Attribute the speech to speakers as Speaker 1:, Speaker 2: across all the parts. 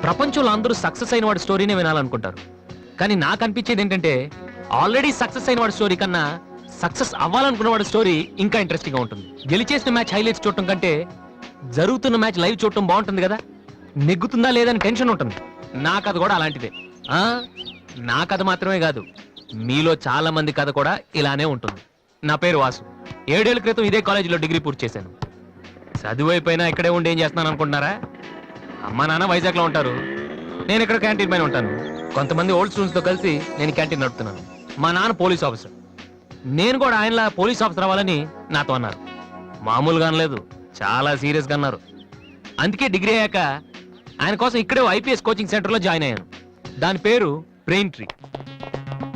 Speaker 1: ప్రపంచంలో అందరూ సక్సెస్ అయిన వాడి స్టోరీనే వినాలనుకుంటారు. కానీ నాకు అనిపించేది ఏంటంటే ఆల్రెడీ సక్సెస్ అయిన వాడి స్టోరీ కన్నా సక్సెస్ అవ్వాలనుకున్న వాడి స్టోరీ ఇంకా ఇంట్రెస్టింగ్ గా ఉంటుంది. గెలిచేసిన మ్యాచ్ హైలైట్స్ చూడటం కంటే జరుగుతున్న మ్యాచ్ లైవ్ చూడటం బాగుంటుంది కదా. నెగ్గుతుందా లేదని టెన్షన్ ఉంటుంది. నా కథ కూడా అలాంటిదే. నా కథ మాత్రమే కాదు, మీలో చాలా మంది కథ కూడా ఇలానే ఉంటుంది. నా పేరు వాసు. 7 ఏళ్ల క్రితం ఇదే కాలేజీలో డిగ్రీ పూర్తి చేశాను. చదువు అయిపోయినా ఇక్కడే ఉండి ఏం చేస్తున్నాను అనుకుంటున్నారా? అమ్మా నాన్న వైజాగ్లో ఉంటారు, నేను ఇక్కడ క్యాంటీన్ పైన ఉంటాను. కొంతమంది ఓల్డ్ స్టూడెంట్స్తో కలిసి నేను క్యాంటీన్ నడుపుతున్నాను. మా నాన్న పోలీస్ ఆఫీసర్, నేను కూడా ఆయనలా పోలీస్ ఆఫీసర్ అవ్వాలని నాతో అన్నారు. మామూలుగా అనలేదు, చాలా సీరియస్గా అన్నారు. అందుకే డిగ్రీ అయ్యాక ఆయన కోసం ఇక్కడే ఐపీఎస్ కోచింగ్ సెంటర్లో జాయిన్ అయ్యాను. దాని పేరు brain tree.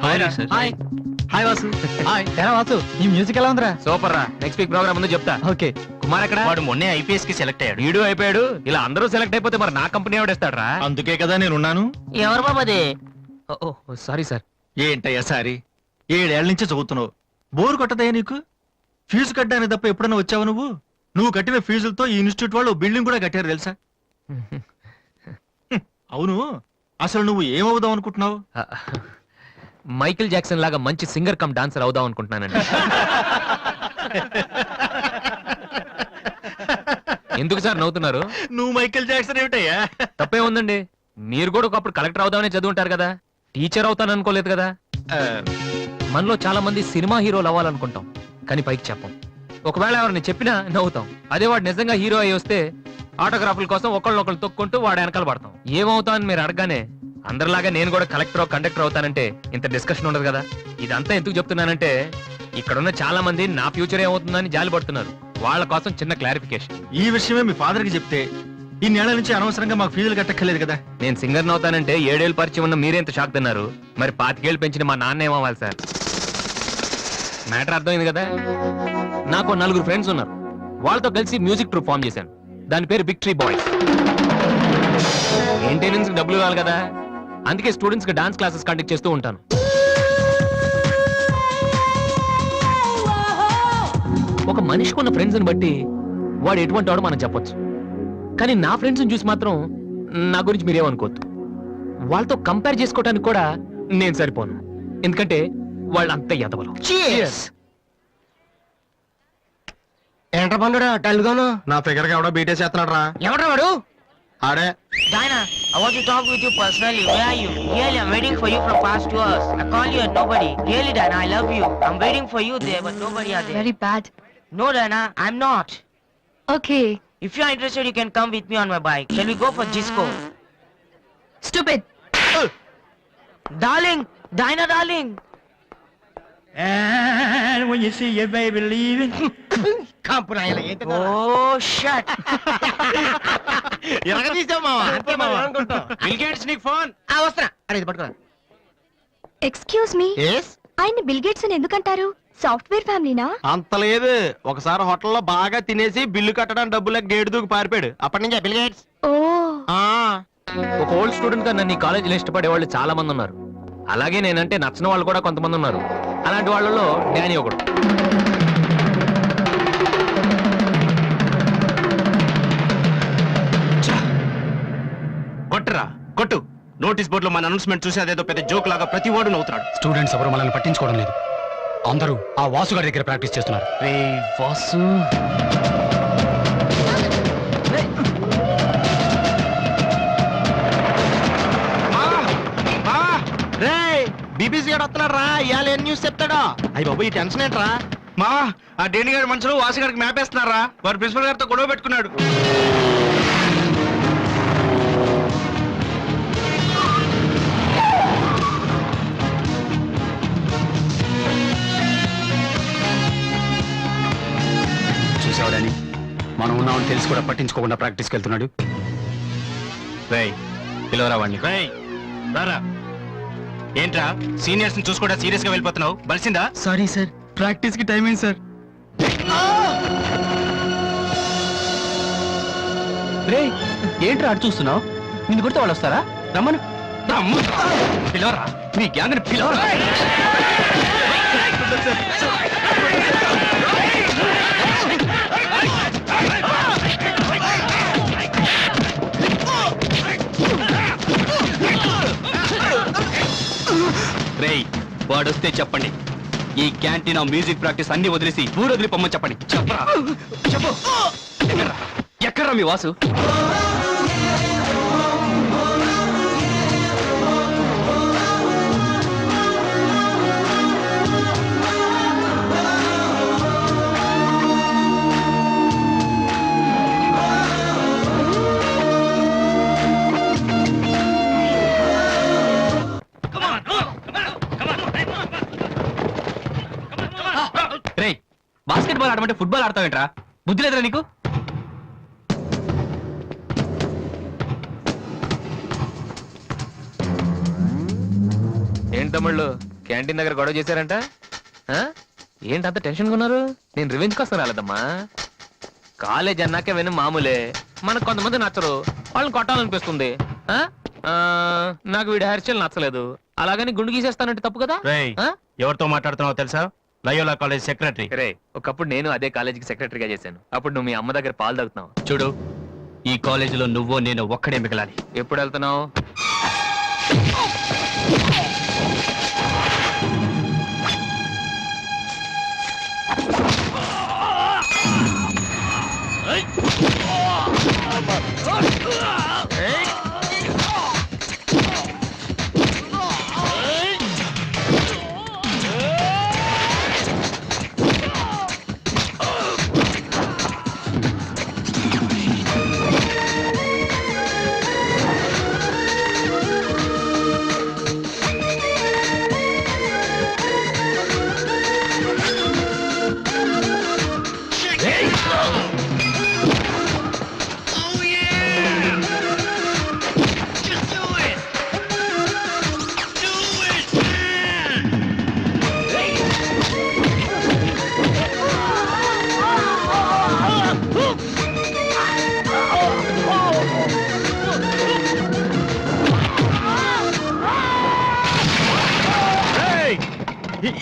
Speaker 2: Hi Vasu. Hi ఎలా వాసు, ఈ మ్యూజిక్ ఎలా ఉందిరా?
Speaker 1: సూపర్ రా. నెక్స్ట్ వీక్ ప్రోగ్రామ్ ఉందో చెప్తా.
Speaker 2: ఓకే.
Speaker 1: కుమార్ ఎక్కడ?
Speaker 3: వాడు మొన్నే ఐపీఎస్ కి సెలెక్ట్ అయ్యాడు.
Speaker 1: వీడు అయిపోయాడు. ఇలా అందరూ సెలెక్ట్ అయిపోతే మరి నా కంపెనీ ఎవడేస్తాడు రా?
Speaker 3: అందుకే కదా నేనున్నాను.
Speaker 4: ఎవరు బాబది?
Speaker 1: Sorry sir.
Speaker 3: ఏంటయ్యా సారీ? 7 ఏళ్ల నుంచి చదువుతున్నావు, బోరు కొట్టదయ్యా నీకు? ఫీజు కట్టడానికి తప్ప ఎప్పుడైనా వచ్చావు నువ్వు? నువ్వు కట్టిన ఫీజులతో ఈ ఇన్స్టిట్యూట్ వాళ్ళు బిల్డింగ్ కూడా కట్టారు తెలుసా? అవును, అసలు నువ్వు ఏమవుదాం అనుకుంటున్నావు?
Speaker 1: మైకిల్ జాక్సన్ లాగా మంచి సింగర్ కమ్ డాన్సర్ అవుదాం అనుకుంటున్నానండి. ఎందుకు సార్ నవ్వుతున్నారు?
Speaker 3: నువ్వు మైకేల్ జాక్సన్ ఏమిటయ్యా?
Speaker 1: తప్పే ఉందండి. మీరు కూడా ఒకప్పుడు కలెక్టర్ అవుదామని చదువుంటారు కదా, టీచర్ అవుతాను అనుకోలేదు కదా. మనలో చాలా మంది సినిమా హీరోలు అవ్వాలనుకుంటాం, కానీ పైకి చెప్పం. ఒకవేళ ఎవరిని చెప్పినా నవ్వుతాం. అదే వాడు నిజంగా హీరో అయ్యి వస్తే ఆటోగ్రాఫ్ల కోసం ఒకళ్ళు తొక్కుంటూ వాడు వెనకాల పడతాం. ఏమవుతాం అని మీరు అడగానే అందరిలాగా నేను కూడా కలెక్టర్ కండక్టర్ అవుతానంటే ఇంత డిస్కషన్ ఉండదు కదా. ఇదంతా ఎందుకు చెప్తున్నానంటే ఇక్కడున్న చాలా మంది నా ఫ్యూచర్ ఏమవుతుందని జాలి పడుతున్నారు. వాళ్ళ కోసం చిన్న క్లారిఫికేషన్.
Speaker 3: ఈ విషయమే మీ ఫాదర్ కి చెప్తే ఈ నెల నుంచి అనవసరంగా మాకు ఫీజులు కట్టక్కర్లేదు కదా.
Speaker 1: నేను సింగర్ అవుతానంటే 7 ఏళ్ళు పరిచయం ఉన్న మీరెంత షాక్ తిన్నారు, మరి 25 ఏళ్ళు పెంచిన మా నాన్న ఏమవ్వాలి సార్? మ్యాటర్ అర్థమైంది కదా. నాకు 4 ఫ్రెండ్స్ ఉన్నారు, వాళ్ళతో కలిసి మ్యూజిక్ ట్రూప్ ఫామ్ చేశాను. దాని పేరు బిగ్ ట్రీ బాయ్స్. మెయింటెనెన్స్ డబ్బులు కావాలి కదా, అందుకే స్టూడెంట్స్ కి డాన్స్ క్లాసెస్ కండక్ట్ చేస్తూ ఉంటాను. ఒక మనిషికి ఉన్న ఫ్రెండ్స్ ని బట్టి వాడు ఎటువంటి వాడు మనం చెప్పొచ్చు. కానీ నా ఫ్రెండ్స్ ని చూసి మాత్రం నా గురించి మీరేమనుకోవద్దు. వాళ్ళతో కంపేర్ చేసుకోవడానికి కూడా నేను సరిపోను, ఎందుకంటే వాళ్ళు అంత ఎదవలు.
Speaker 2: ఏంట్రా పండురా టెల్గాను?
Speaker 3: నా ఫిగర్ గా ఎవడో బీటే చేస్తున్నాడు రా.
Speaker 2: ఎవడ్రా వాడు?
Speaker 3: ఆడే.
Speaker 4: Diana, I want to talk with you personally. Where are you? Really, I'm waiting for you from past 2 hours. I call you and nobody. Really, Diana, I love you. I'm waiting for you there, but nobody are there.
Speaker 5: Very bad.
Speaker 4: No, Diana, I'm not.
Speaker 5: Okay.
Speaker 4: If you are interested, you can come with me on my bike. Shall we go for disco?
Speaker 5: Stupid.
Speaker 4: Darling, Diana, darling.
Speaker 2: And when you see your baby leaving. కాంపురాయల ఏంటి?
Speaker 4: Oh, shut.
Speaker 2: ఎలాగ తీసావు మావా? అంతే మావా అనుకుంటాం.
Speaker 3: Bill gates నీకు phone.
Speaker 2: వస్తున్నా. అరే ఇది పట్టుకోరా.
Speaker 5: Excuse me.
Speaker 2: yes
Speaker 5: ఆయన బిల్ గేట్స్ అని ఎందుకంటారు? సాఫ్ట్వేర్ ఫ్యామిలీనా?
Speaker 2: అంత లేదు. ఒకసారి హోటల్లో బాగా తినేసి బిల్లు కట్టడానికి డబ్బులకు గేటు దూకి పారిపోయాడు. అప్పటి నుంచి బిల్ గేట్స్.
Speaker 5: ఓ.
Speaker 1: ఒక ఓల్డ్ స్టూడెంట్ గా నన్ను ఈ కాలేజీలో ఇష్టపడే వాళ్ళు చాలా మంది ఉన్నారు. అలాగే నేనంటే నచ్చిన వాళ్ళు కూడా కొంతమంది ఉన్నారు. అలాంటి వాళ్ళలో డానీ ఒకడు.
Speaker 3: కొట్టరా కొట్టు. నోటీస్ బోర్డులో మన అనౌన్స్మెంట్ చూసి అదేదో పెద్ద జోక్ లాగా ప్రతి వాడు నవ్వుతున్నాడు.
Speaker 6: స్టూడెంట్స్ ఎవరు మనల్ని పట్టించుకోవడం లేదు. అందరూ ఆ వాసు గారి దగ్గర ప్రాక్టీస్ చేస్తున్నారు.
Speaker 1: రే వాసు,
Speaker 2: బీబీసీ గారు వస్తున్నాడు రా. ఇవాళ ఏం న్యూస్ చెప్తాడో. అయ్యి బాబు ఈ టెన్షన్ ఏంట్రా?
Speaker 3: మా ఆ డేని గారి మనుషులు వాసు గారికి మ్యాప్ వేస్తున్నారా? వారు ప్రిన్సిపల్ గారితో గొడవ పెట్టుకున్నాడు.
Speaker 6: చూసావడాని మనం ఉన్నామని తెలిసి కూడా పట్టించుకోకుండా ప్రాక్టీస్కి వెళ్తున్నాడు.
Speaker 1: రేయ్ పిలవరా వాడిని.
Speaker 3: రేయ్ రారా. ఏంట్రా సీనియర్స్ ని చూసుకోవడా సీరియస్ గా వెళ్ళిపోతున్నావు? బలిసిందా?
Speaker 2: సారీ సార్, ప్రాక్టీస్ కి టైం అయింది సార్.
Speaker 6: రే ఏంట్రా అటు చూస్తున్నావు? నిన్ను కొడితే వాళ్ళు వస్తారా? రమ్మను.
Speaker 3: పిలవరా, నీ గ్యాంగ్ ని పిలవరా.
Speaker 6: వాడొస్తే చెప్పండి, ఈ క్యాంటీన్ మ్యూజిక్ ప్రాక్టీస్ అన్ని వదిలేసి ఊరు వదిలి పొమ్మని చెప్పండి. చెప్పరా చెప్పు. ఎక్కడ్రా మీ వాసు? రేయ్, బాస్కెట్బాల్ ఆడమంటే ఫుట్బాల్ ఆడతావేంట్రా? బుద్ధి లేదురా నీకు?
Speaker 1: ఏంటి తమ్ముళ్ళు క్యాంటీన్ దగ్గర గొడవ చేశారంట? ఆ? ఏంటి అంత టెన్షన్గా ఉన్నారు? నేను రివెంజ్ కోసం రాలేదమ్మా. కాలేజ్ అన్నాకే విని మామూలే. మనకు కొంతమంది నచ్చరు, వాళ్ళని కొట్టాలనిపిస్తుంది. ఆ? ఆ, నాకు వీడి హెయిర్ స్టైల్ నచ్చలేదు, అలాగని గుండు గీసేస్తానంటే తప్పు కదా? ఆ?
Speaker 2: ఎవరితో మాట్లాడుతున్నావో తెలుసా? Loyola college secretary.
Speaker 1: రే, ఒకప్పుడు నేను అదే కాలేజీకి సెక్రటరీగా చేశాను. అప్పుడు నువ్వు మీ అమ్మ దగ్గర పాలు తాగుతున్నావు.
Speaker 6: చూడు, ఈ కాలేజీలో నువ్వో నేను ఒక్కడే మిగలాలి.
Speaker 1: ఎప్పుడు వెళ్తున్నావు?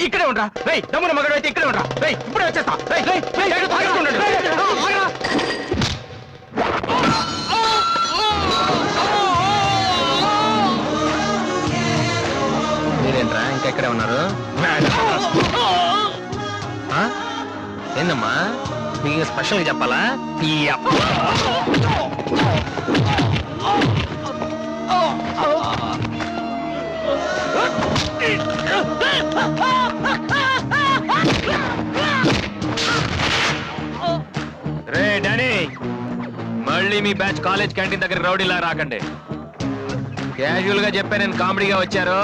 Speaker 2: ఇక్కడే ఉండరా? రేయ్, దమ్మున మగడు అయితే ఇక్కడే ఉండరా? రేయ్, ఇప్పుడే వచ్చేస్తా. రేయ్, రేయ్, రేయ్, జాగ్రత్తగా ఉండండి. రేయ్, ఆగరా.
Speaker 1: మీరేంట్రా ఇంకా ఇక్కడే ఉన్నారు? ఆ? ఏందమ్మా, మీకు స్పెషల్గా చెప్పాలా? రే డానీ, మళ్ళీ మీ బ్యాచ్ కాలేజ్ క్యాంటీన్ దగ్గర రౌడీలా రాకండి. క్యాజువల్ గా చెప్పా, నేను కామెడీగా వచ్చారు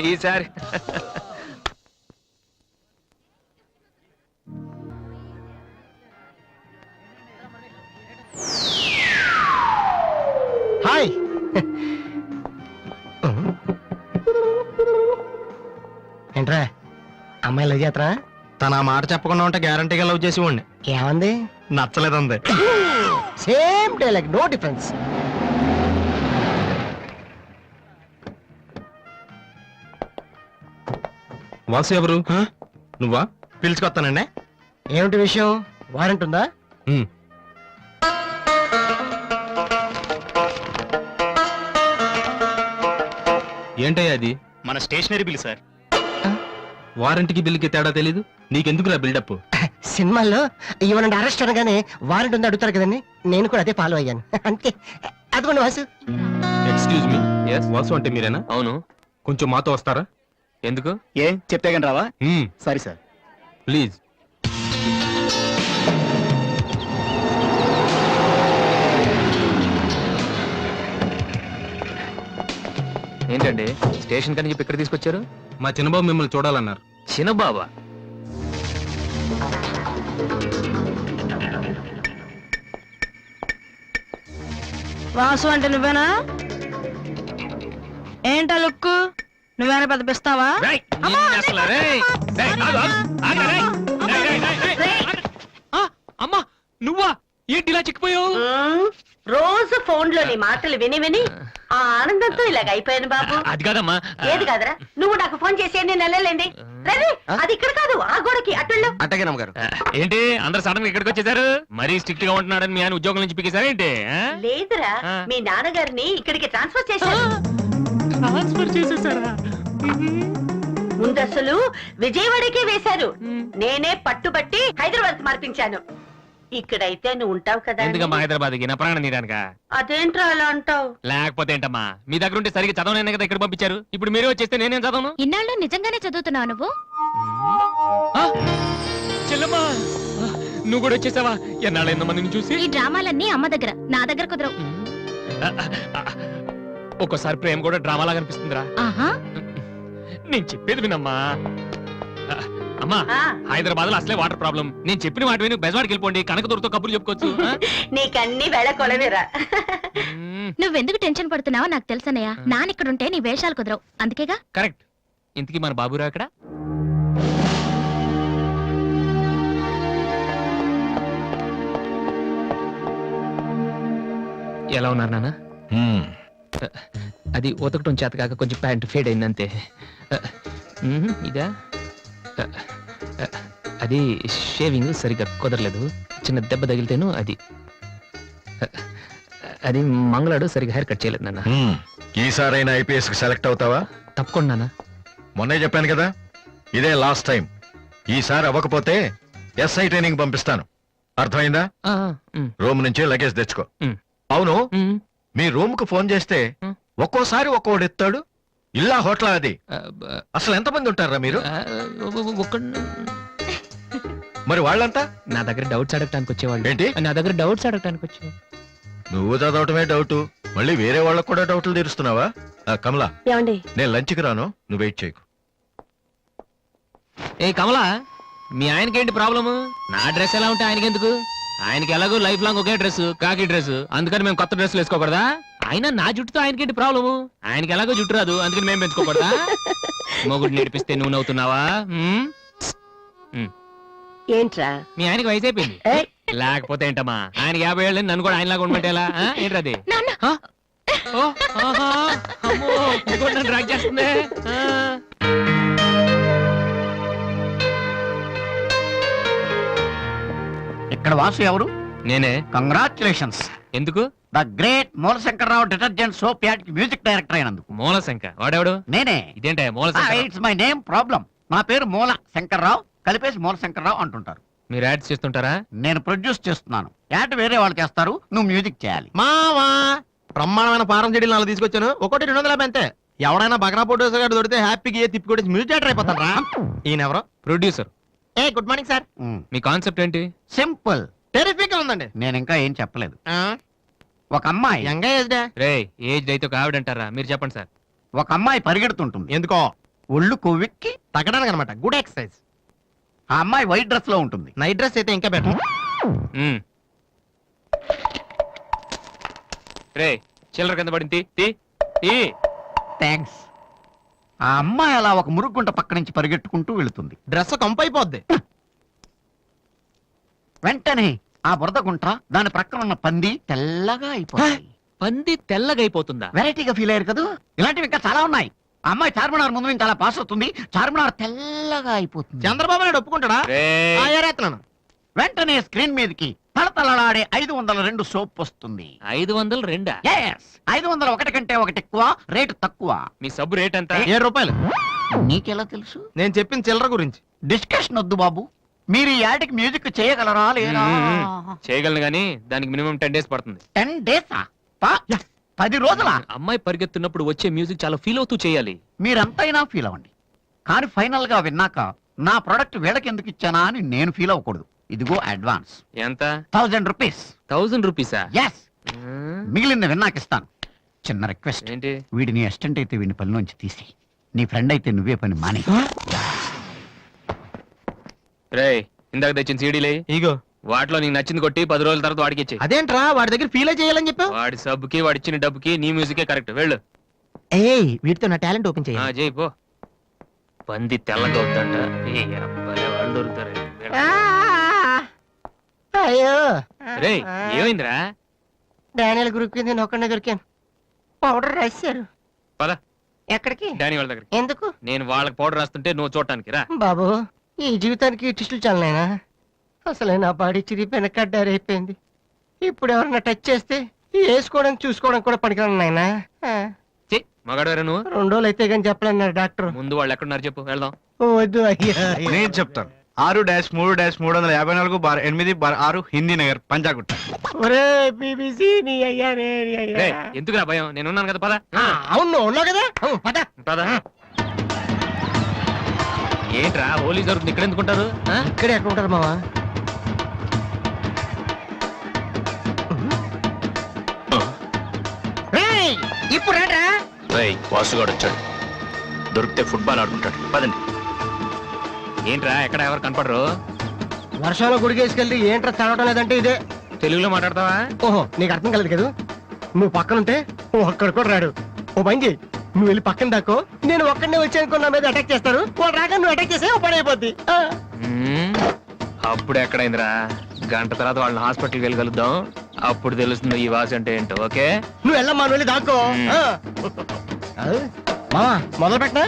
Speaker 1: ఈసారి.
Speaker 2: హాయ్.
Speaker 7: ఏంట్రా అమ్మాయి లవ్ చేతరా?
Speaker 2: తన ఆ మాట చెప్పకుండా ఉంటే గ్యారంటీగా లవ్ చేసి ఉండి.
Speaker 7: ఏమంది?
Speaker 2: నచ్చలేదంది.
Speaker 7: Same dialogue, no difference.
Speaker 2: Vasu ఎవరు? నువ్వా? పిలుచుకొస్తానండి.
Speaker 7: ఏమిటి విషయం? వారెంట్ ఉందా?
Speaker 2: ఏంటయ్యా అది?
Speaker 6: మన స్టేషనరీ బిల్ సార్.
Speaker 2: వారంటీకి బిల్లుకి తేడా తెలీదు నీకెందుకురా బిల్డప్?
Speaker 7: సినిమాల్లో ఇవ్వనండి అరెస్ట్ అనగానే వారెంట్ ఉందా అడుగుతారు కదండి, నేను కూడా అదే ఫాలో అయ్యాను అంతే. అదిగోండి Vasu.
Speaker 2: Excuse me,
Speaker 1: Yes?
Speaker 2: Vasu అంటే మీరేనా?
Speaker 1: అవును,
Speaker 2: కొంచెం మాతో వస్తారా?
Speaker 1: ఎందుకు?
Speaker 6: ఏ చెప్తే కానీ రావా?
Speaker 2: సరే సార్, ప్లీజ్.
Speaker 1: ఏంటండి స్టేషన్ కని చెప్పి ఇక్కడ తీసుకొచ్చారు?
Speaker 2: మా చిన్నబాబు మిమ్మల్ని చూడాలన్నారు.
Speaker 1: చిన్నబాబా?
Speaker 8: వాసు అంటే నువ్వేనా? ఏంటా లుక్కు? నువ్వేనా పెద్ద పిస్తావా?
Speaker 1: రేయ్, నిన్ను అసలు, రేయ్, రేయ్, ఆగు, ఆగు, ఆగు, రేయ్, రేయ్, రేయ్, రేయ్, రేయ్. ఆ, అమ్మా, నువ్వా? ఏంటి ఇలా చిక్కిపోయావు?
Speaker 9: రోజు ఫోన్ లో నీ మాటలు విని విని ఆ ఆనందంతో ఇలాగ అయిపోయాను బాబు.
Speaker 1: అది కాదమ్మా.
Speaker 9: ఏది కాదరా, నువ్వు నాకు ఫోన్ చేసి ఎన్ని నెలలేండి. రవి, అది ఇక్కడ కాదు, ఆ గోడకి అటుల్లో.
Speaker 2: అట్టగే నమ్మగారు.
Speaker 1: ఏంటి అందరు సడన్ గా ఇక్కడికి వచ్చేసారు? మరీ స్ట్రిక్ట్ గా ఉంటున్నాడని మీ ఆయన ఉద్యోగం నుంచి పికేశారా ఏంటి?
Speaker 9: లేదురా, మీ నాన్నగారిని ఇక్కడికి ట్రాన్స్ఫర్ చేశారు.
Speaker 1: ట్రాన్స్ఫర్ చేసేసారా?
Speaker 9: ముందు అసలు విజయవాడకే వేశారు. నేనే పట్టుబట్టి హైదరాబాద్ మార్పించాను. ఇక్కడైతే నువ్వు ఉంటావు కదా అని.
Speaker 1: ఎందుకమ్మా హైదరాబాద్కి నా ప్రాణం తీయడానికా?
Speaker 9: అదేంట్రా అలా అంటావు?
Speaker 1: లేకపోతే ఏంటమ్మా, మీ దగ్గర ఉంటే సరిగ్గా చదవనైనా కదా ఇక్కడ పంపించారు. ఇప్పుడు మీరే వచ్చేస్తే నేనేం చదవను?
Speaker 5: ఇన్నాళ్ళు నిజంగానే చదువుతున్నావు నువ్వు?
Speaker 1: ఆ? చెల్లమ్మా, ఆ, నువ్వు కూడా వచ్చేసావా? ఎన్నాళ్ళైందో మందిని చూసి.
Speaker 5: ఈ డ్రామాలన్నీ అమ్మ దగ్గర, నా దగ్గర కుదరవు.
Speaker 1: ఆ, ఆ, ఒక్కోసారి ప్రేమ కూడా డ్రామాలాగా అనిపిస్తుందిరా.
Speaker 5: ఆహా,
Speaker 1: నేను చెప్పేది వినమ్మా. ఆ, అమ్మా,
Speaker 9: ఆ,
Speaker 1: హైదరాబాద్ లో అసలే వాటర్ ప్రాబ్లం. నేను చెప్పిన మాట విని బెజవాడికి వెళ్ళిపోండి, కనకదుర్తో కబుర్లు చెప్పుకోవచ్చు. ఆ?
Speaker 9: నీకన్నీ వేళ కొలవేరా.
Speaker 1: మ్మ్,
Speaker 5: నువ్వెందుకు టెన్షన్ పడుతున్నావో నాకు తెలుసన్నయ్య. నానిక్కడుంటే నీ వేషాలు కుదరవు, అందుకేగా.
Speaker 1: కరెక్ట్. ఇంతకీ మన బాబురావు ఎక్కడ? ఎలా ఉన్నారు నాన్న? అది ఉతకటం చేత కాక కొంచెం ప్యాంట్ ఫేడ్ అయింది అంతే. ఇదా? అది షేవింగ్ సరిగ్గా కుదరలేదు, చిన్న దెబ్బ తగిలితేను. అది మంగళాడు సరిగ్గా హెయిర్ కట్ చేయలేదు నాన్న.
Speaker 10: ఈసారైనా ఐపీఎస్ కి సెలెక్ట్ అవుతావా?
Speaker 1: తప్పకుండా నాన్న.
Speaker 10: మొన్నే చెప్పాను కదా, ఇదే లాస్ట్ టైం. ఈసారి అవ్వకపోతే ఎస్ఐ ట్రైనింగ్ పంపిస్తాను. అర్థమైందా?
Speaker 1: ఆ, ఉమ్,
Speaker 10: రూమ్ నుంచి లగేజ్ తెచ్చుకో.
Speaker 1: ఉమ్.
Speaker 10: అవును,
Speaker 1: ఉమ్,
Speaker 10: మీ రూమ్ కు ఫోన్ చేస్తే ఒక్కోసారి ఒక్కోడు ఎత్తాడు. ఇల్లా హోటల్ అది?
Speaker 1: ఆ, బ-
Speaker 10: అసలు ఎంతమంది ఉంటారా మీరు?
Speaker 1: ఆ,
Speaker 10: మరి వాళ్ళంతా
Speaker 1: నా దగ్గర డౌట్స్ అడగటానికి వచ్చేవాళ్ళు.
Speaker 10: ఏంటి?
Speaker 1: నా దగ్గర డౌట్స్ అడగటానికి వచ్చేవాళ్ళు.
Speaker 10: నువ్వు చదవటమే డౌట్, మళ్ళీ వేరే వాళ్ళకు కూడా డౌట్లు తీరుస్తున్నావా? కమలా,
Speaker 9: ఏమండి?
Speaker 10: నేను లంచ్కి రాను, నువ్వు వెయిట్ చేయకు.
Speaker 1: ఏ కమలా, మీ ఆయనకేంటి ప్రాబ్లము? నా డ్రెస్ ఎలా ఉంటే ఆయనకి ఎందుకు? ఆయనకి ఎలాగో లైఫ్ లాంగ్ ఒకే డ్రెస్, కాకి డ్రెస్, అందుకని మేము కొత్త డ్రెస్సులు వేసుకోకూడదా? ఆయన నా జుట్టుతో ఆయనకేంటి ప్రాబ్లము? ఆయనకి ఎలాగో జుట్టు రాదు, అందుకని మేము పెంచుకోకూడదా? మొగుడు నేర్పిస్తే నువ్వు నవ్వుతున్నావా?
Speaker 9: ఏంట్రా?
Speaker 1: మీ ఆయనకి వయసు అయిపోయింది.
Speaker 9: ఏయ్,
Speaker 1: లేకపోతే ఏంటమ్మా, ఆయనకి 50 ఏళ్ళు, నన్ను కూడా ఆయనలాగా ఉండమంటే ఎలా? ఏంటది?
Speaker 5: నాన్న,
Speaker 1: నన్ను డ్రాగ్ చేస్తుంది. ఆ.
Speaker 2: ఇక్కడ వాసు ఎవరు?
Speaker 1: నేనే.
Speaker 2: కంగ్రాచులేషన్స్.
Speaker 1: ఎందుకు?
Speaker 2: The great Moolashankararao detergent soap ad కి మ్యూజిక్ డైరెక్టర్ అయినందుకు.
Speaker 1: మూలశంక వాడెవడు?
Speaker 2: నేనే.
Speaker 1: ఇదేంటే Moolashanka?
Speaker 2: It's my name problem. నా పేరు మూల శంకర్రావు, కలిపేసి మూలశంకర్రావు అంటుంటారు.
Speaker 1: మీరు యాడ్స్ చేస్తుంటారా?
Speaker 2: నేను ప్రొడ్యూస్ చేస్తున్నాను. యాడ్ వేరే వాళ్ళు చేస్తారు, నువ్వు మ్యూజిక్ చేయాలి.
Speaker 3: మావా బ్రహ్మాండమైన పారం చెడీలు నాలుగు తీసుకొచ్చాను, ఒకటి 250 అంతే. ఎవడైనా బగనా ఫోటోస్ గారు దొరికితే హ్యాపీగా ఏ తిప్పి కొట్టేసి మ్యూజిక్ డైరెక్టర్ అయిపోతాను రా. ఈయన ఎవరో
Speaker 1: producer.
Speaker 3: A good morning sir.
Speaker 1: Me concept ఏంటి?
Speaker 2: సింపుల్.
Speaker 3: టెరిఫిక్ గా ఉందండి.
Speaker 2: నేను ఇంకా ఏం చెప్పలేదు. ఒక అమ్మాయి
Speaker 3: యంగ్ ఏజ్ డే.
Speaker 1: రే, ఏజ్ అయితే ఒక ఆవిడ అంటారా? మీరు చెప్పండి సార్.
Speaker 2: ఒక అమ్మాయి పరిగెడుతుంటుంది.
Speaker 3: ఎందుకో?
Speaker 2: ఒళ్ళు కొవ్వెక్కి.
Speaker 3: తగ్గడానికి అనమాట. Good exercise.
Speaker 2: ఆ అమ్మాయి వైట్ డ్రెస్ లో ఉంటుంది.
Speaker 3: నైట్ డ్రెస్ అయితే ఇంకా బెటర్.
Speaker 1: మ్మ్. రే, చిల్లర కింద పడింది. తీ, తీ.
Speaker 2: థ్యాంక్స్. ఆ అమ్మాయి అలా ఒక మురుగుంట పక్క నుంచి పరిగెట్టుకుంటూ వెళుతుంది.
Speaker 3: డ్రెస్ కంపు అయిపోద్ది.
Speaker 2: వెంటనే ఆ బురద గుంట, దాని ప్రక్కన ఉన్న పంది తెల్లగా అయిపోతుంది.
Speaker 1: పంది తెల్లగా అయిపోతుందా?
Speaker 2: వెరైటీగా ఫీల్ అయ్యారు కదా. ఇలాంటివి ఇంకా చాలా ఉన్నాయి. ఆ అమ్మాయి చార్మినార్ ముందు నుంచి అలా పాస్ అవుతుంది, చార్మినార్ తెల్లగా అయిపోతుంది.
Speaker 3: చంద్రబాబు నాయుడు ఒప్పుకుంటాడా?
Speaker 1: రేయ్.
Speaker 3: ఏరేస్తున్నాను.
Speaker 2: వెంటనే స్క్రీన్ మీదకి తలతలలాడే 502 సోప్ వస్తుంది.
Speaker 1: 502?
Speaker 2: Yes, 501 కంటే ఒకటి ఎక్కువ, రేటు తక్కువ.
Speaker 1: మీ సబ్బు రేట్ ఎంత?
Speaker 3: 7 రూపాయలు.
Speaker 2: నీకెలా తెలుసు?
Speaker 3: నేను చెప్పిన చిల్లర గురించి.
Speaker 2: డిస్కషన్ వద్దు బాబు. మీరు ఈ యాడ్కి మ్యూజిక్ చేయగలరా లేదా?
Speaker 1: చేయగలను గానీ దానికి మినిమం 10 డేస్ పడుతుంది.
Speaker 2: 10 డేసా? 10 రోజులా?
Speaker 1: అమ్మాయి పరిగెత్తున్నప్పుడు వచ్చే మ్యూజిక్ చాలా ఫీల్ అవుతూ చేయాలి.
Speaker 2: మీరంతైనా ఫీల్ అవ్వండి, కానీ ఫైనల్ గా విన్నాక నా ప్రొడక్ట్ వీళ్ళకి ఎందుకు ఇచ్చానా అని నేను ఫీల్ అవ్వకూడదు. ఇదిగో అడ్వాన్స్.
Speaker 1: ఎంత?
Speaker 2: 1000 రూపీస్.
Speaker 1: 1000 రూపీసా?
Speaker 2: ఎస్. మిగిలింది విన్నాక ఇస్తాను. చిన్న రిక్వెస్ట్.
Speaker 1: ఏంటి?
Speaker 2: వీడిని అసిస్టెంట్ అయితే వీడిని పనిలోంచి తీసి, నీ ఫ్రెండ్ అయితే నువ్వే పని మానే.
Speaker 1: రే, ఇందాక తెచ్చిన సీడీలే
Speaker 3: ఇగో.
Speaker 1: వాటిలో నీకు నచ్చింది కొట్టి 10 రోజుల తర్వాత వాడికి ఇచ్చేయ్.
Speaker 3: అదేంట్రా, వాడి దగ్గర ఫీల్ చేయాలని చెప్పావు?
Speaker 1: వాడి సబ్బుకి వాడి ఇచ్చిన డబ్బుకి నీ మ్యూజికే కరెక్ట్. వెళ్ళు.
Speaker 3: ఏయ్, వీటితో నా టాలెంట్ ఓపెన్
Speaker 1: ఆ,
Speaker 3: చేయాలి.
Speaker 1: చేయి పో. పంది తెల్లగా అవుతుందంట. ఏ అబ్బాయి, వాళ్ళు దొరుకుతారు.
Speaker 7: అయ్యో,
Speaker 1: రే, ఏమైందిరా?
Speaker 7: డానియల్ గ్రూప్ కి నేను ఒక్కడే దొరికాను. పౌడర్ రాశారు.
Speaker 1: పద
Speaker 7: ఎక్కడికి?
Speaker 1: డానీ వాళ్ళ దగ్గరికి.
Speaker 7: ఎందుకు
Speaker 1: నేను వాళ్ళకి పౌడర్ రాస్తుంటే నువ్వు చూడటానికి రా.
Speaker 7: బాబు? ఈ జీవితానికి టిస్టులు చాలనైనా. అసలే నా బాడీ చిరిగిపోయిన కడ్డారైపోయింది. ఇప్పుడు ఎవరన్నా టచ్ చేస్తే వేసుకోవడానికి చూసుకోవడానికి కూడా పనికిరాను నాయనా.
Speaker 1: ఛీ, మగాడు నువ్వు
Speaker 7: 2 రోజులు అయితే కానీ చెప్పలేన్నారు డాక్టర్.
Speaker 1: ముందు వాళ్ళు ఎక్కడున్నారు చెప్పు, వెళ్దాం.
Speaker 7: వద్దు అయ్యా.
Speaker 3: నేను చెప్తాను. 6-3-380-8/6 హిందీ నగర్ పంజాగుట్ట.
Speaker 7: ఒరే బీబీసీ నీ అయ్యా నీ అయ్యా.
Speaker 1: రేయ్, ఎందుకురా భయం, నేను ఉన్నాను కదా, పద.
Speaker 7: అవును నువ్వు ఉన్నావు కదా, పద.
Speaker 1: పద. ఏంట్రా హోలీ జరుగుతుంది, ఇక్కడ ఎందుకుంటారు?
Speaker 7: ఇక్కడే ఎక్కడ ఉంటారు మావా? ఇప్పుడు రా.
Speaker 6: వాసుగాడు వచ్చాడు, దొరికితే ఫుట్బాల్ ఆడుకుంటాడు. పదండి.
Speaker 1: ఏంట్రా ఎక్కడ ఎవరు కనపడరు?
Speaker 7: వర్షంలో గుడికేసుకెళ్ళి ఏంట్రా చదవటం లేదంటే ఇదే.
Speaker 1: తెలుగులో మాట్లాడతావా?
Speaker 7: ఓహో నీకు అర్థం కలదు కదా, నువ్వు పక్కనుంటే ఒక్కడు కూడా రాడు. ఓ పని చేయి, నువ్వు వెళ్ళి పక్కన దాకో, నేను ఒక్కడనే వచ్చి అనుకో నా మీద అటాక్ చేస్తారు. వాళ్ళు రాగా నువ్వు అటాక్ చేసే ఓ పని అయిపోద్ది.
Speaker 1: అప్పుడు ఎక్కడైందిరా, గంట తర్వాత వాళ్ళని హాస్పిటల్కి వెళ్ళి కలుద్దాం, అప్పుడు తెలుస్తుంది ఈ వాసి అంటే ఏంటో. ఓకే
Speaker 7: నువ్వు వెళ్ళమ్మా, నువ్వు వెళ్ళి దాక్కో. మావా మొదలు పెట్టనా?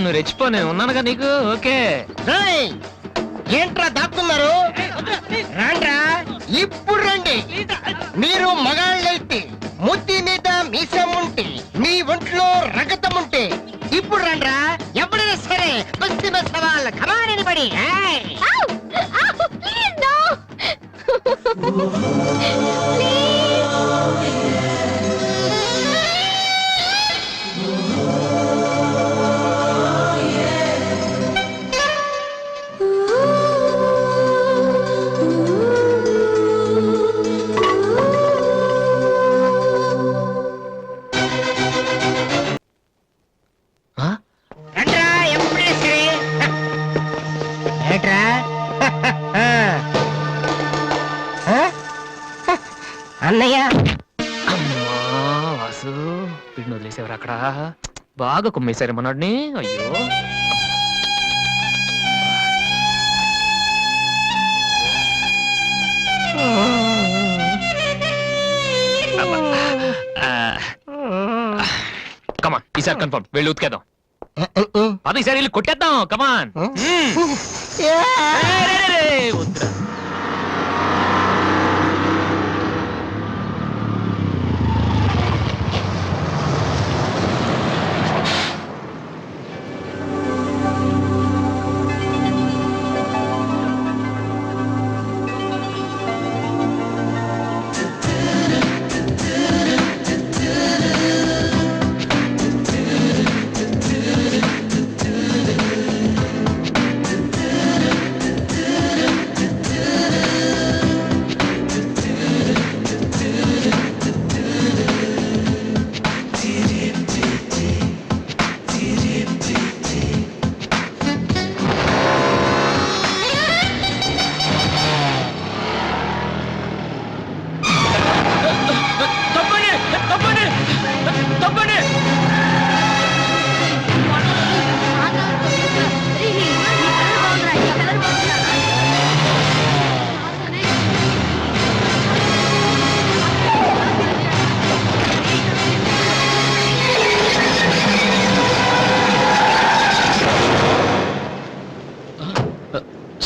Speaker 1: నువ్వు రెచ్చిపో, నేను ఉన్నానుగా నీకు. ఓకే
Speaker 7: ఏంట్రా దాక్కున్నారు? రండ్రా, ఇప్పుడు రండి. మీరు మగాళ్ళైతే, ముద్ది మీద మీసం ఉంటే, మీ ఒంట్లో రగతం ఉంటే ఇప్పుడు రండ్రా. ఎవరైనా సరే బస్తి బస్ సవాల్ కమాని పడి. రండ్రా, ఎప్పుడే సరే. ఏంట్రా అన్నయ్య?
Speaker 1: అమ్మా వాసు, వీడిని వదిలేసేవారు అక్కడ, బాగా కుమ్మేశారు మనోడిని. అయ్యో కమాన్, ఈసారి కన్ఫర్మ్ వెళ్ళి ఉతికేద్దాం. అది ఈసారి వెళ్ళి కొట్టేద్దాం. కమాన్. వద్దురా.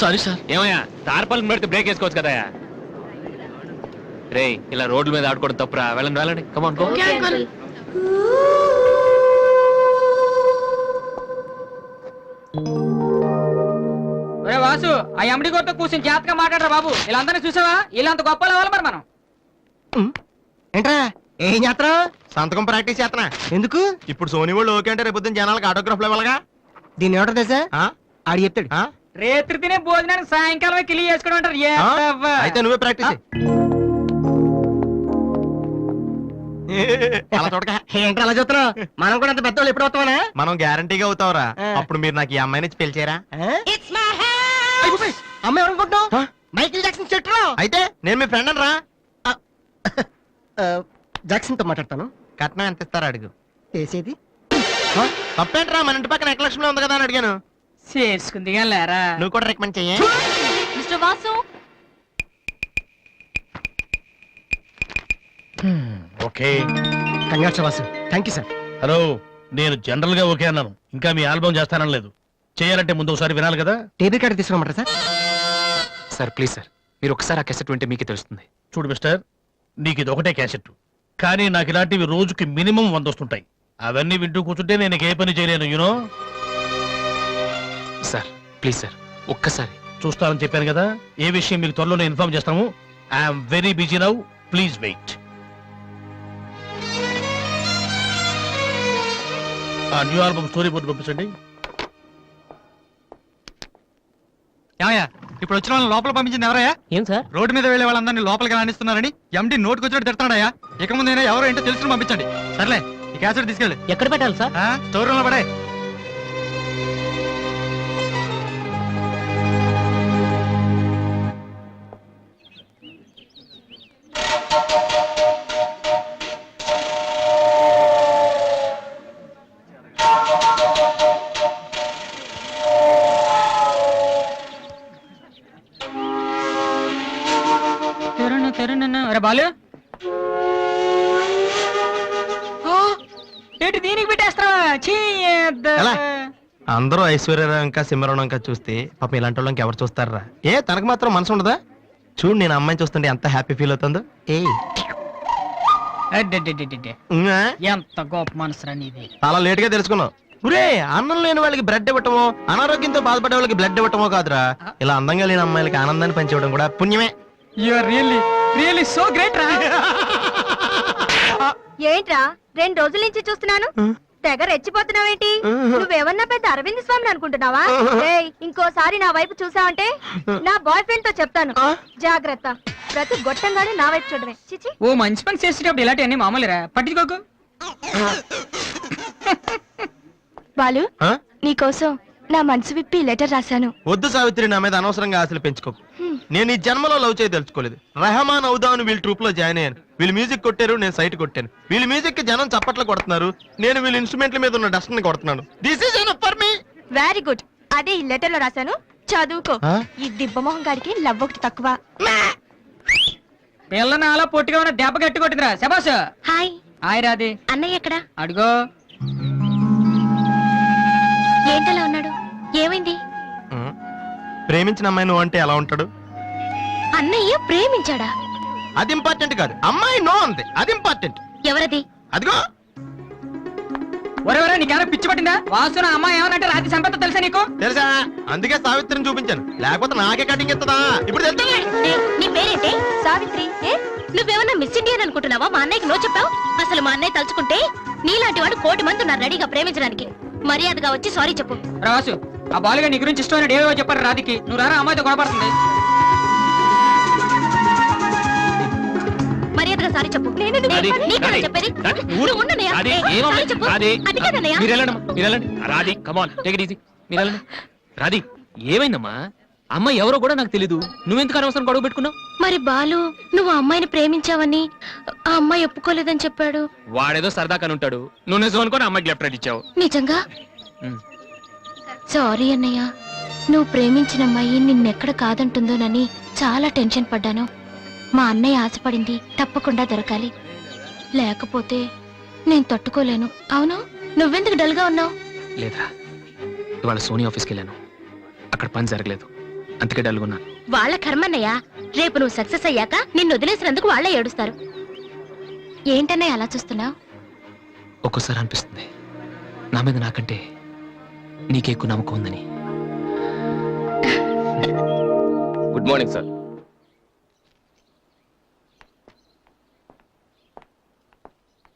Speaker 3: Sorry sir.
Speaker 1: ఏమయ్యా, తార్పాలను పెడితే బ్రేక్ వేసుకోవచ్చు కదా. రే, ఇలా రోడ్ల మీద ఆడుకోవడం తప్పురా. వెళ్ళండి వెళ్ళండి, కమాన్ గో.
Speaker 4: వాసు, ఆ ఎమ్డి గోతో కూర్చొని జాతగా మాట్లాడరా బాబు. వీళ్ళందరినీ చూసావా? వీళ్ళంత గొప్ప అవ్వాలి మరి మనం.
Speaker 7: ఏంట్రా ఏం చేస్తున్నావు?
Speaker 3: సంతకం ప్రాక్టీస్ చేస్తున్నా.
Speaker 7: ఎందుకు?
Speaker 3: ఇప్పుడు సోనీ వాళ్ళు ఓకే అంటే రేపు జనాలకు ఆటోగ్రాఫ్లు ఇవ్వాలగా.
Speaker 7: దీన్ని ఏమంటారు తెలుసా? ఆడు చెప్తాడు.
Speaker 4: రేత్రి తినే భోజనానికి సాయంకాలం కిలి చేసుకోవడం అంటారు.
Speaker 3: అయితే నువ్వే ప్రాక్టీస్.
Speaker 7: ఏంట్రా అలా చూస్తున్నావు? మనం కూడా అంత పెద్దవాళ్ళు ఎప్పుడు అవుతామనా?
Speaker 3: మనం గ్యారంటీగా అవుతావురా. అప్పుడు మీరు నాకు ఈ అమ్మాయిని ఇచ్చి పిలిచారా?
Speaker 7: అమ్మాయి ఎవరనుకుంటున్నావు? మైకిల్ జాక్సన్ చెట్టు.
Speaker 3: అయితే నేను మీ ఫ్రెండ్ రా.
Speaker 7: జాక్సన్ తో మాట్లాడతాను.
Speaker 3: కట్నం ఎంత ఇస్తారా అడుగు.
Speaker 7: చేసేది
Speaker 3: తప్పేంట్రా, మన ఇంటి పక్కన ఎక్లక్ష్మి ఉంది కదా అని అడిగాను.
Speaker 4: చేసుకుంది కానీ లేరా.
Speaker 3: నువ్వు కూడా రికమెండ్ చెయ్యి.
Speaker 5: Mister Vasu,
Speaker 10: okay.
Speaker 7: Congrats Vasu. Thank you sir.
Speaker 10: Hello, నేను జనరల్ గా ఓకే అన్నాను, ఇంకా మీ ఆల్బమ్ చేస్తానని లేదు. చేయాలంటే ముందు ఒకసారి వినాలి కదా.
Speaker 7: టేబుల్ కార్డు తీసుకోమంటారా సార్?
Speaker 1: సార్ ప్లీజ్ సార్, మీరు ఒకసారి ఆ కెసెట్ వింటే మీకే తెలుస్తుంది.
Speaker 10: చూడు మిస్టర్, నీకు ఇది ఒకటే క్యాసెట్, కానీ నాకు ఇలాంటివి రోజుకి మినిమం 100 వస్తుంటాయి.
Speaker 1: అవన్నీ వింటూ కూర్చుంటే నేను ఏ పని చేయలేను యూనో. సార్ ప్లీజ్ సార్ ఒక్కసారి చూస్తానని చెప్పాను కదా. ఏ విషయం మీకు త్వరలోనే ఇన్ఫార్మ్ చేస్తాము. I'm very busy now, please wait. ఆ న్యూ ఆల్బమ్ స్టోరీ బోర్డు పంపించండి.
Speaker 3: ఏమయ్యా ఇప్పుడు వచ్చిన వాళ్ళని లోపల పంపించింది ఎవరయ్యా?
Speaker 1: ఏం సార్?
Speaker 3: రోడ్డు మీద వెళ్ళే వాళ్ళందరినీ లోపలికి రాణిస్తున్నారని ఎండి నోటుకు వచ్చినట్టు తిడతాడయ్యా. ఇక ముందు ఎవరో ఏంటో తెలుసుకుని పంపించండి. సర్లే ఈ క్యాసెట్ తీసుకెళ్ళి
Speaker 1: ఎక్కడ పెట్టాలి సార్?
Speaker 3: స్టోర్ రూమ్ లో పడే.
Speaker 8: అరే బాలు ఏంటి దీనికి పెట్టేస్తావా?
Speaker 11: ఎలా? అందరూ ఐశ్వర్యరావు ఇంకా సింహరావు ఇంకా చూస్తే పాపం ఇలాంటి వాళ్ళకి ఎవరు చూస్తారా? ఏ తనకు మాత్రం మనసు ఉండదా? చూడు నేను అమ్మాయిని చూస్తుంటే ఎంత హ్యాపీ ఫీల్ అవుతుందో. ఏ
Speaker 8: ఎంత గొప్ప మనసురా నీది.
Speaker 11: చాలా లేట్ గా తెలుసుకున్నావు. ఒరే అన్నం లేని వాళ్ళకి బ్రెడ్ ఇవ్వటమో, అనారోగ్యంతో బాధపడే వాళ్ళకి బ్లడ్ ఇవ్వటమో కాదురా, ఇలా అందంగా లేని అమ్మాయిలకి ఆనందాన్ని పంచివ్వడం కూడా పుణ్యమే.
Speaker 8: You are really so great రా.
Speaker 5: ఏంట్రా 2 రోజుల నుంచి చూస్తున్నాను, తెగ రెచ్చిపోతున్నావేంటి? నువ్వేమన్నా పెద్ద అరవింద్ స్వామిని అనుకుంటున్నావా? ఏయ్, ఇంకోసారి నా వైపు చూసావంటే నా బాయ్ ఫ్రెండ్ తో చెప్తాను, జాగ్రత్త. ప్రతి గొట్టంగానే నా వైపు చూడమే. చిచి.
Speaker 8: ఓ మంచి పని చేసేటప్పుడు ఇలాంటివన్నీ మామూలురా, పట్టించుకోకు.
Speaker 5: బాలు, నీకోసం నా మనసు విప్పి లెటర్ రాశాను.
Speaker 11: వద్దు సావిత్రి, నా మీద అనవసరంగా ఆశలు పెంచుకోకు. నేను ఈ జన్మలో లవ్ చేయ తెలుసుకోలేదు. రెహమాన్ అవుదాను వీళ్ళ ట్రూప్ లో జాయిన్ అయ్యాను. వీళ్ళు మ్యూజిక్ కొట్టారు, నేను సైట్ కొట్టాను. వీళ్ళ మ్యూజిక్ కి జనం చప్పట్లు కొడుతున్నారు, నేను వీళ్ళ ఇన్స్ట్రుమెంట్ల మీద ఉన్న డస్ట్ ని కొడుతున్నాను. This is enough for me.
Speaker 5: Very good. అదే ఈ లెటర్ లో రాశాను, చదువుకో. ఈ దిబ్బమోహం గారికి లవ్ ఒకటి తక్కువ.
Speaker 8: పిల్లని అలా పొట్టిగా ఉన్న దెబ్బ గట్టి కొట్టిందిరా. శబాస్.
Speaker 5: హాయ్.
Speaker 8: హాయ్ రాది.
Speaker 5: అన్నయ్య ఎక్కడా?
Speaker 8: అడుగో.
Speaker 5: ఏంటలా ఉన్నాడు? ఏమైంది?
Speaker 11: ప్రేమించిన అమ్మాయి నువ్వు అంటే ఎలా ఉంటాడు?
Speaker 5: అన్నయ్య ప్రేమించాడా?
Speaker 11: అది ఇంపార్టెంట్ కాదు, అమ్మాయి నో అంతే, అది ఇంపార్టెంట్.
Speaker 5: ఎవరది?
Speaker 11: అదిగో.
Speaker 8: ఒరే నీకేమైనా పిచ్చి పట్టిందా? వాసు నా అమ్మాయి ఏమనంటే రాత్రి సంపద తెలుసా నీకు?
Speaker 11: తెలుసా, అందుకే సావిత్రిని చూపించాను, లేకపోతే నాకే కటింగ్ ఇస్తుందా? ఇప్పుడు తెలుసా?
Speaker 5: నీ పేరేంటి? సావిత్రి. నువ్వేమన్నా మిస్ ఇండియన్ అనుకుంటున్నావా? మా అన్నయ్యకి నో చెప్పావు. అసలు మా అన్నయ్య తలుచుకుంటే నీలాంటి వాడు 1,000,000 మంది ఉన్నారు రెడీగా ప్రేమించడానికి. మర్యాదగా వచ్చి సారీ చెప్పు.
Speaker 8: రాసు, ఆ బాలుగా నీ గురించి ఇష్టమైన ఏవో చెప్పారు రాధికి. నువ్వు రారా, అమ్మాయితో గొడవపడుతుంది.
Speaker 5: మర్యాదగా సారీ చెప్పు. చెప్పేది
Speaker 1: Radhi, come on take it easy. మీరు వెళ్ళండి. రాధి, ఏమైందమ్మా? అమ్మాయి ఎవరో కూడా నాకు తెలీదు, నువ్వెందుకు అనవసరం గొడవ పెట్టుకున్నావు?
Speaker 5: మరి బాలు, నువ్వు ఆ అమ్మాయిని ప్రేమించావని ఆ అమ్మాయి ఒప్పుకోలేదని చెప్పాడు.
Speaker 1: వాడేదో సరదా కని ఉంటాడు, నువ్వు నిజం అనుకోని అమ్మాయికి లెఫ్ట్ రైట్ ఇచ్చావు.
Speaker 5: నిజంగా? సారీ అన్నయ్య, నువ్వు ప్రేమించిన అమ్మాయి నిన్నెక్కడ కాదంటుందోనని చాలా టెన్షన్ పడ్డాను. మా అన్నయ్య ఆశపడింది తప్పకుండా దొరకాలి, లేకపోతే నేను తట్టుకోలేను. అవును, నువ్వెందుకు డల్ గా ఉన్నావు?
Speaker 1: లేదా, ఇవాళ సోనీ ఆఫీస్కి వెళ్ళాను, అక్కడ పని జరగలేదు, అందుకే డల్గా ఉన్నాను.
Speaker 5: వాళ్ళ కర్మన్నయ్య, రేపు నువ్వు సక్సెస్ అయ్యాక నిన్ను వదిలేసినందుకు వాళ్ళే ఏడుస్తారు. ఏంటన్నయ్య అలా చూస్తున్నావు?
Speaker 1: ఒక్కోసారి అనిపిస్తుంది నా మీద నాకంటే నీకే ఎక్కువ నమ్మకం ఉందని.
Speaker 6: Good morning sir.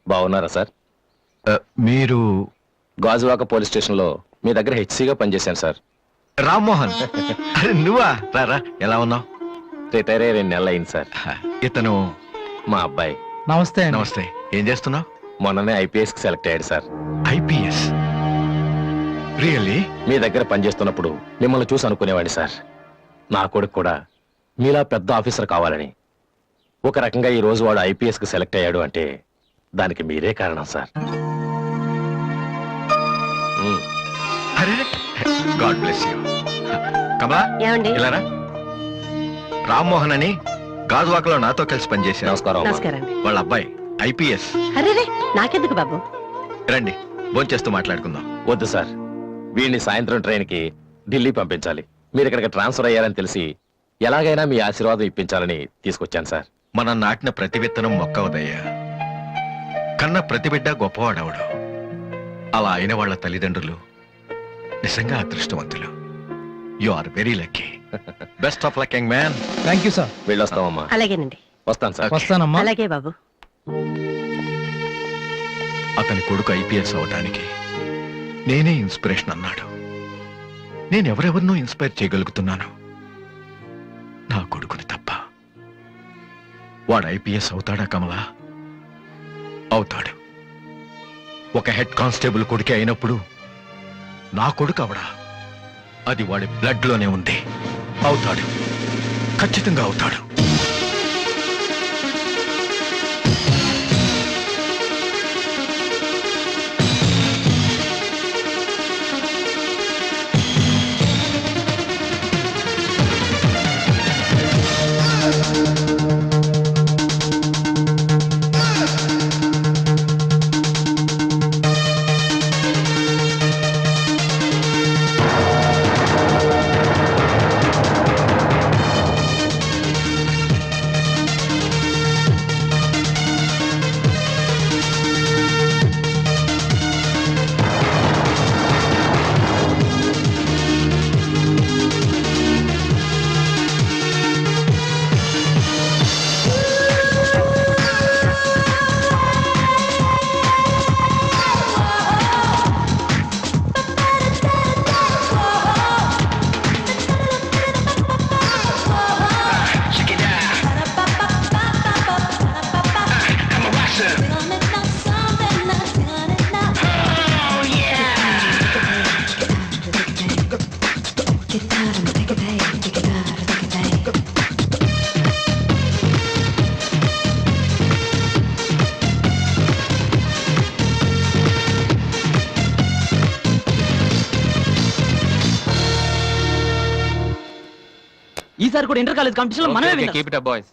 Speaker 6: బాగున్నారా సార్?
Speaker 10: మీరు
Speaker 6: గాజువాక పోలీస్ స్టేషన్ లో మీ దగ్గర హెచ్సిగా పనిచేశాను సార్.
Speaker 10: రామ్మోహన్. అరే నువ్వా? రారా, ఎలా ఉన్నావు?
Speaker 6: రిటైర్ అయ్యి 2 నెలలు అయింది సార్.
Speaker 10: ఇతను
Speaker 6: మా అబ్బాయి.
Speaker 11: నమస్తే.
Speaker 10: నమస్తే. ఏం చేస్తున్నావు?
Speaker 6: మొన్ననే ఐపీఎస్ కి సెలెక్ట్ అయ్యాడు సార్.
Speaker 10: ఐపీఎస్? రియల్లీ?
Speaker 6: మీ దగ్గర పనిచేస్తున్నప్పుడు మిమ్మల్ని చూసి అనుకునేవాడిని సార్, నా కొడుకు కూడా మీలా పెద్ద ఆఫీసర్ కావాలని. ఒక రకంగా ఈ రోజు వాడు ఐపీఎస్ కి సెలెక్ట్ అయ్యాడు అంటే దానికి మీరే కారణం సార్.
Speaker 10: అరే గాడ్ బ్లెస్ యూ. కమలా, ఇలారా. రామ్మోహన్ అని గాజువాకలో నాతో కలిసి పనిచేశారు.
Speaker 6: నమస్కారం.
Speaker 10: వాళ్ళ అబ్బాయి ఐపీఎస్.
Speaker 9: నాకెందుకు బాబు?
Speaker 10: రండి, భోంచేస్తూ మాట్లాడుకుందాం.
Speaker 6: వద్దు సార్, వీడిని సాయంత్రం ట్రైన్కి ఢిల్లీ పంపించాలి. మీరు ఇక్కడికి ట్రాన్స్ఫర్ అయ్యారని తెలిసి ఎలాగైనా మీ ఆశీర్వాదం ఇప్పించాలని తీసుకొచ్చాను సార్.
Speaker 10: మనం నాటిన ప్రతి విత్తనం మొక్క ఉదయ్యా. కన్న ప్రతి బిడ్డ గొప్పవాడవడు. అలా అయిన వాళ్ళ తల్లిదండ్రులు నిజంగా అదృష్టవంతులు. You are very lucky. Best of luck young man.
Speaker 8: Thank you sir.
Speaker 6: వెళ్ళొస్తామమ్మా.
Speaker 9: అలాగేనండి.
Speaker 6: వస్తాను సార్.
Speaker 8: వస్తానమ్మా.
Speaker 9: అలాగే బాబు.
Speaker 10: అతని కొడుకు ఐపీఎస్ అవడానికి నేనే ఇన్స్పిరేషన్ అన్నాడు. నేను ఎవరెవరినో ఇన్స్పైర్ చేయగలుగుతున్నాను, నా కొడుకుని తప్ప. వాడు ఐపీఎస్ అవుతాడా కమలా? అవుతాడు. ఒక హెడ్ కానిస్టేబుల్ కొడుకే అయినప్పుడు నా కొడుకు అవడా? అది వాడి బ్లడ్ లోనే ఉంది. అవుతాడు, ఖచ్చితంగా అవుతాడు.
Speaker 8: ఈసారి కూడా ఇంటర్ కాలేజ్ కాంపిటీషన్ మనమే
Speaker 1: కీప్ ఇట్ అప్ బాయ్స్.